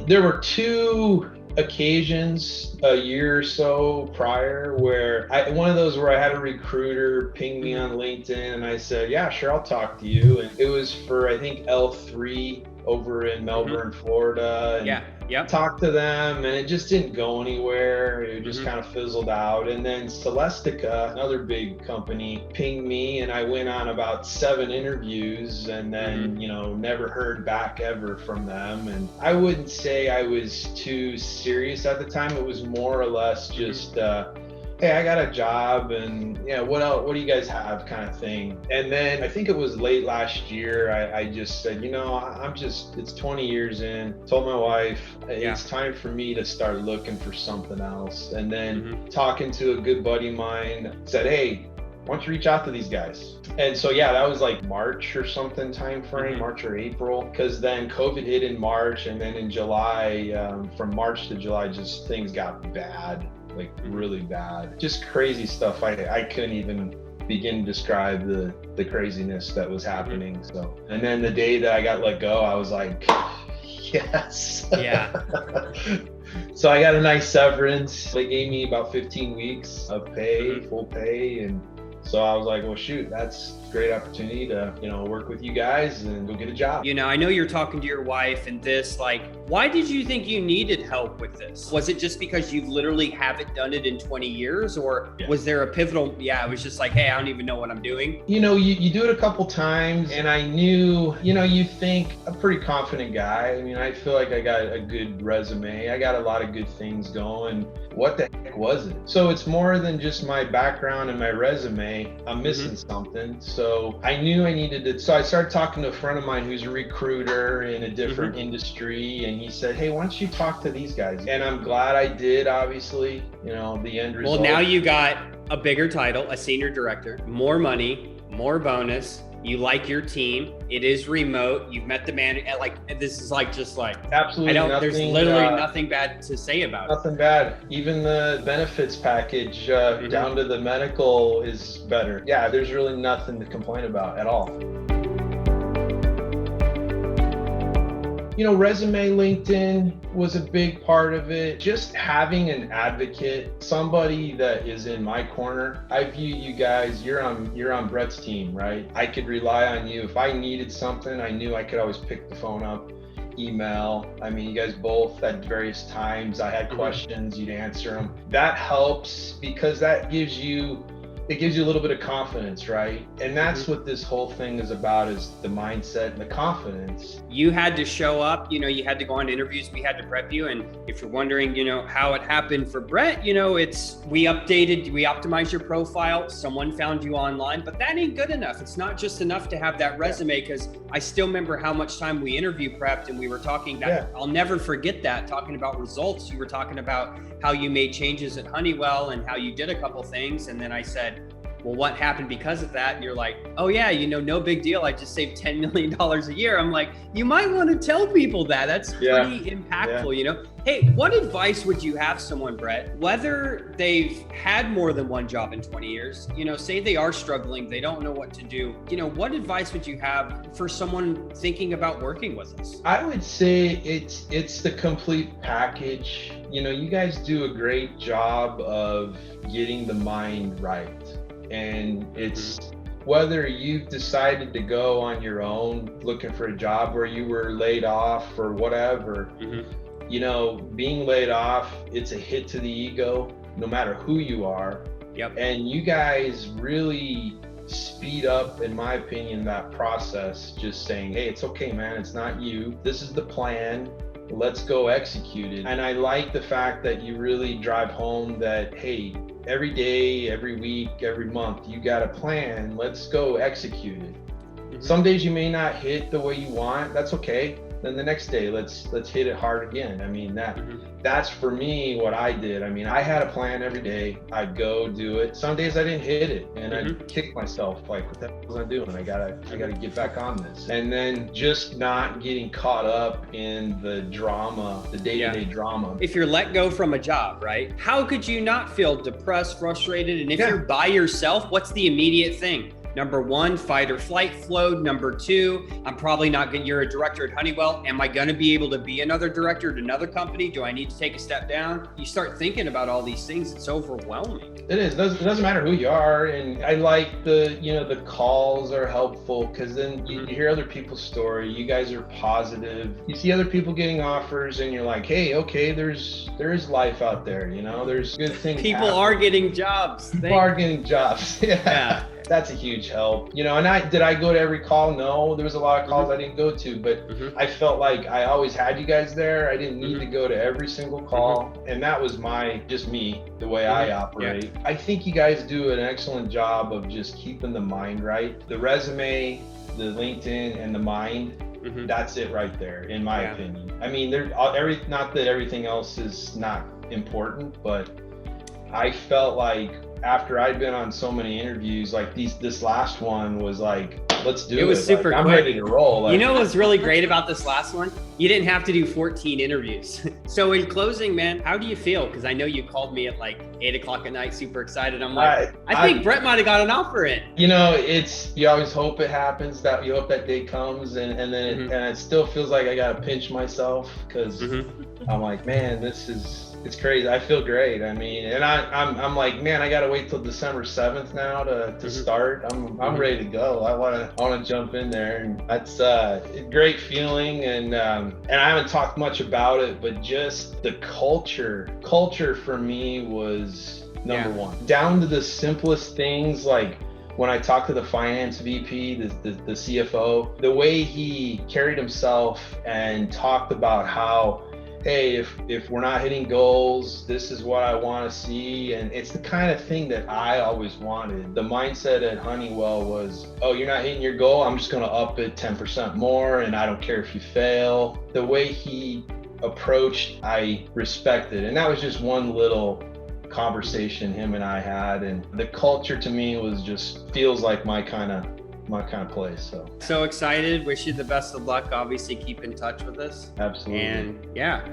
There were two occasions a year or so prior where one of those where I had a recruiter ping me on LinkedIn and I said, yeah, sure, I'll talk to you. And it was for, I think, L3 over in Melbourne, Florida. And talked to them and it just didn't go anywhere. It just kind of fizzled out. And then Celestica, another big company, pinged me and I went on about 7 interviews and then, never heard back ever from them. And I wouldn't say I was too serious at the time. It was more or less just, hey, I got a job and what do you guys have kind of thing. And then I think it was late last year, I just said, it's 20 years in, told my wife, it's time for me to start looking for something else. And then talking to a good buddy of mine, said, hey, why don't you reach out to these guys? And so, that was like March or something time frame, March or April, because then COVID hit in March. And then in July, from March to July, just things got bad. Like really bad, just crazy stuff. I couldn't even begin to describe the craziness that was happening. So, and then the day that I got let go, I was like, yes. Yeah. So I got a nice severance. They gave me about 15 weeks of pay, full pay. And so I was like, well, shoot, that's a great opportunity to, work with you guys and go get a job. I know you're talking to your wife and why did you think you needed help with this? Was it just because you literally haven't done it in 20 years or was there a pivotal, it was just like, hey, I don't even know what I'm doing? You do it a couple times and I knew, you think a pretty confident guy. I mean, I feel like I got a good resume. I got a lot of good things going. What the heck was it? So it's more than just my background and my resume. I'm missing something. So I knew I needed it. So I started talking to a friend of mine who's a recruiter in a different industry. And he said, hey, why don't you talk to these guys? And I'm glad I did, obviously, the end result. Well, now you got a bigger title, a senior director, more money, more bonus. You like your team. It is remote. You've met the man. This is absolutely nothing. There's literally nothing bad to say about it. Nothing bad. Even the benefits package down to the medical is better. Yeah, there's really nothing to complain about at all. Resume, LinkedIn was a big part of it. Just having an advocate, somebody that is in my corner. I view you guys, you're on Bret's team, right? I could rely on you. If I needed something, I knew I could always pick the phone up, email. I mean, you guys both at various times, I had questions, you'd answer them. That helps because that gives you a little bit of confidence, right? And that's what this whole thing is about, is the mindset and the confidence. You had to show up, you had to go on interviews, we had to prep you. And if you're wondering, how it happened for Bret, we optimized your profile, someone found you online, but that ain't good enough. It's not just enough to have that resume, because I still remember how much time we interview prepped and we were talking that, I'll never forget that, talking about results. You were talking about how you made changes at Honeywell and how you did a couple things. And then I said, well, what happened because of that? And you're like, oh yeah, no big deal. I just saved $10 million a year. I'm like, you might want to tell people that. That's pretty impactful, Hey, what advice would you have someone, Bret, whether they've had more than one job in 20 years, say they are struggling, they don't know what to do, what advice would you have for someone thinking about working with us? I would say it's the complete package. You guys do a great job of getting the mind right. And it's whether you've decided to go on your own looking for a job or you were laid off or whatever, being laid off, it's a hit to the ego, no matter who you are. And you guys really speed up, in my opinion, that process, just saying, hey, it's okay, man, it's not you. This is the plan. Let's go execute it. And I like the fact that you really drive home that, hey, every day, every week, every month, you got a plan. Let's go execute it. Some days you may not hit the way you want. That's okay. Then the next day, let's hit it hard again. I mean, that's for me what I did. I mean, I had a plan every day. I'd go do it. Some days I didn't hit it and I'd kick myself like, what the hell was I doing? I gotta get back on this. And then just not getting caught up in the drama, the day-to-day drama. If you're let go from a job, right? How could you not feel depressed, frustrated? And if you're by yourself, what's the immediate thing? Number one, fight or flight flow. Number two, I'm probably not going to, you're a director at Honeywell. Am I going to be able to be another director at another company? Do I need to take a step down? You start thinking about all these things. It's overwhelming. It is. It doesn't matter who you are. And I like the calls are helpful because then you hear other people's story. You guys are positive. You see other people getting offers and you're like, hey, okay, there is life out there. There's good things. People are getting jobs. People are getting jobs. Yeah. That's a huge help. Did I go to every call? No, there was a lot of calls I didn't go to, but I felt like I always had you guys there. I didn't need to go to every single call. And that was the way I operate. Yeah. I think you guys do an excellent job of just keeping the mind right. The resume, the LinkedIn, and the mind. That's it right there, in my opinion. I mean, not that everything else is not important, but I felt like after I'd been on so many interviews, like this last one was like, let's do it. It was super I'm quick. ready to roll. What was really great about this last one? You didn't have to do 14 interviews. So in closing, man, how do you feel? Because I know you called me at like 8:00 at night, super excited. I'm like, I think Bret might have got an offer in. You always hope it happens, that you hope that day comes, and then it still feels like I gotta pinch myself because I'm like, man, it's crazy. I feel great. I mean, and I'm like, man, I gotta wait till December 7th now to start. I'm ready to go. I wanna jump in there, and that's a great feeling. And I haven't talked much about it, but just the culture for me was number one. Down to the simplest things, like when I talked to the finance VP, the CFO, the way he carried himself and talked about how, hey, if we're not hitting goals, this is what I want to see. And it's the kind of thing that I always wanted. The mindset at Honeywell was, oh, you're not hitting your goal, I'm just going to up it 10% more, and I don't care if you fail. The way he approached, I respected. And that was just one little conversation him and I had. And the culture to me feels like my kind of place. So excited. Wish you the best of luck. Obviously keep in touch with us. Absolutely. And yeah.